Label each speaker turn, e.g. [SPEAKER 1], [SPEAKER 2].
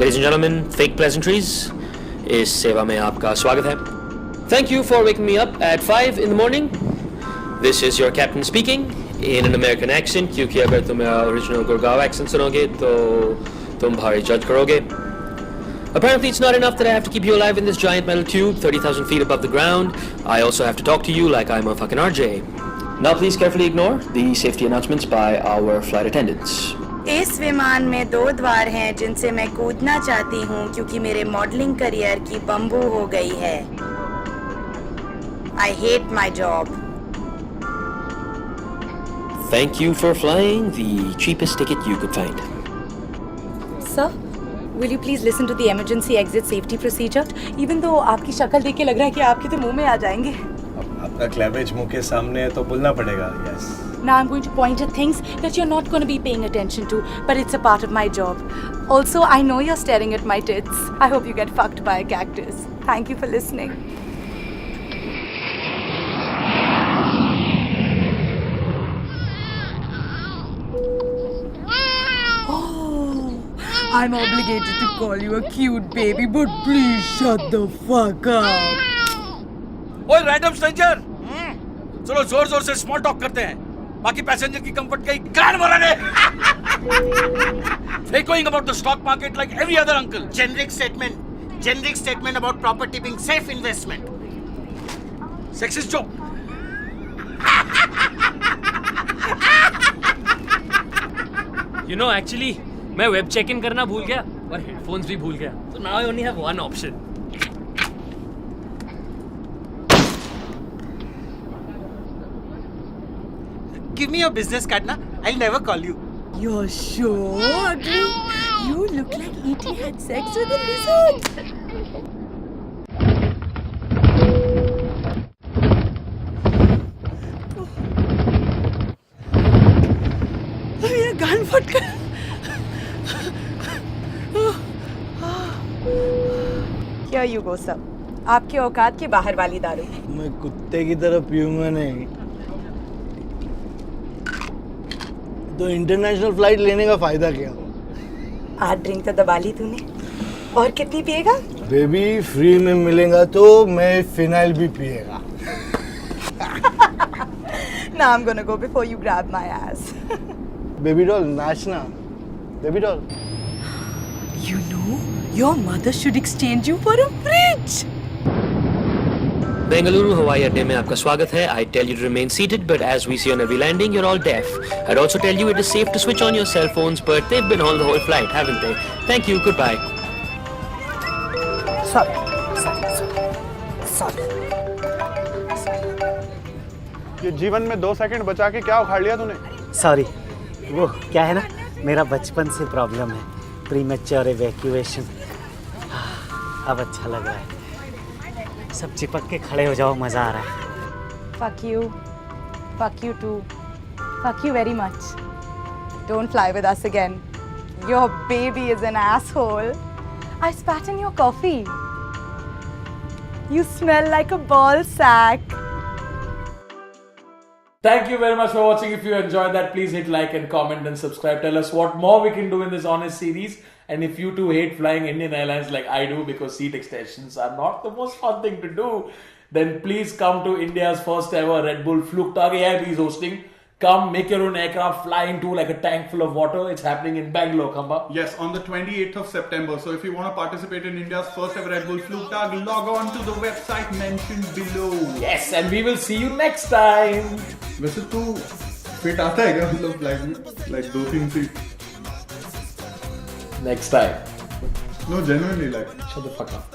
[SPEAKER 1] Ladies and gentlemen, fake pleasantries. इस सेवा में आपका स्वागत है. Thank you for waking me up at 5 in the morning. This is your captain speaking in an American accent. क्योंकि अगर तुम मेरा original गुड़गांव accent सुनोगे तो तुम भारी judge करोगे. Apparently it's not enough that I have to keep you alive in this giant metal tube 30,000 feet above the ground. I also have to talk to you like I'm a fucking RJ. Now please carefully ignore the safety announcements by our flight attendants.
[SPEAKER 2] इस विमान में 2 द्वार हैं जिनसे मैं कूदना चाहती हूँ क्योंकि मेरे मॉडलिंग करियर की बम्बू हो गई है. I hate my job.
[SPEAKER 1] Thank you for flying the cheapest ticket you could find.
[SPEAKER 3] Sir, will you please listen to the emergency exit safety procedure? Even though आपकी शक्ल देख के लग रहा है कि आपके तो मुंह में आ जाएंगे.
[SPEAKER 4] आपका क्लेवेज मुंह के सामने है तो बोलना पड़ेगा. Yes.
[SPEAKER 3] Now I'm going to point at things that you're not going to be paying attention to, but it's a part of my job. Also, I know you're staring at my tits. I hope you get fucked by a cactus. Thank you for listening. Oh, I'm obligated to call you a cute baby, but please shut the fuck up.
[SPEAKER 5] ओए random stranger, चलो जोर जोर से small talk करते हैं. बाकी passenger की comfort गई कान मराने. They're going about the stock market like every other uncle.
[SPEAKER 6] Generic statement about property being safe investment.
[SPEAKER 5] Sexist joke.
[SPEAKER 7] You know, actually, मैं वेब चेक इन करना भूल गया और हेडफोन्स भी भूल गया. So now I only have one option.
[SPEAKER 6] Give me your business card, na? I'll never call you.
[SPEAKER 3] You're so ugly. You look like E.T. had sex with a lizard. मेरा कान फट गया. Here you go, sir. आपके औकात के बाहर वाली दारू.
[SPEAKER 4] मैं कुत्ते की तरह पीऊंगा नहीं. तो इंटरनेशनल फ्लाइट लेने का फायदा क्या?
[SPEAKER 3] आज ड्रिंक तो दबा ली तूने. और कितनी पिएगा?
[SPEAKER 4] बेबी फ्री में मिलेगा तो मैं फिनाइल भी पिएगा.
[SPEAKER 3] Now I'm gonna go before you grab my ass.
[SPEAKER 4] Baby doll नाचना. Baby doll.
[SPEAKER 3] You know, your mother should exchange you for a fridge.
[SPEAKER 1] Bengaluru हवाई अड्डे में आपका स्वागत है. I tell you to remain seated, but as we see on every landing, you're all deaf. I'd also tell you it is safe to switch on your cell phones, but they've been on the whole flight, haven't they? Thank you. Goodbye.
[SPEAKER 3] Sorry.
[SPEAKER 8] ये जीवन में 2 second बचा के क्या उखाड़ लिया तूने?
[SPEAKER 9] Sorry, वो क्या है ना, मेरा बचपन से प्रॉब्लम है, प्रीमेच्योर इवैक्यूएशन. अब अच्छा लग रहा है. सब चिपक के खड़े हो जाओ, मजा आ रहा है.
[SPEAKER 3] Fuck you. Fuck you too. Fuck you very much. Don't fly with us again. Your baby is an asshole. I spat in your coffee. You smell like a ball sack.
[SPEAKER 10] Thank you very much for watching. If you enjoyed that, please hit like and comment and subscribe. Tell us what more we can do in this honest series. And if you too hate flying Indian Airlines like I do because seat extensions are not the most fun thing to do, then please come to India's first ever Red Bull Flugtage Air is hosting. Come, make your own aircraft, fly into like a tank full of water. It's happening in Bangalore, Khamba.
[SPEAKER 8] Yes, on the 28th of September. So if you want to participate in India's first ever Red Bull Flugtag, log on to the website mentioned below.
[SPEAKER 10] Yes, and we will see you next time.
[SPEAKER 8] वैसे तू fit आता है क्या मतलब flight में? Like 2-3 seat.
[SPEAKER 10] Next time.
[SPEAKER 8] No, genuinely like.
[SPEAKER 10] Shut the fuck up.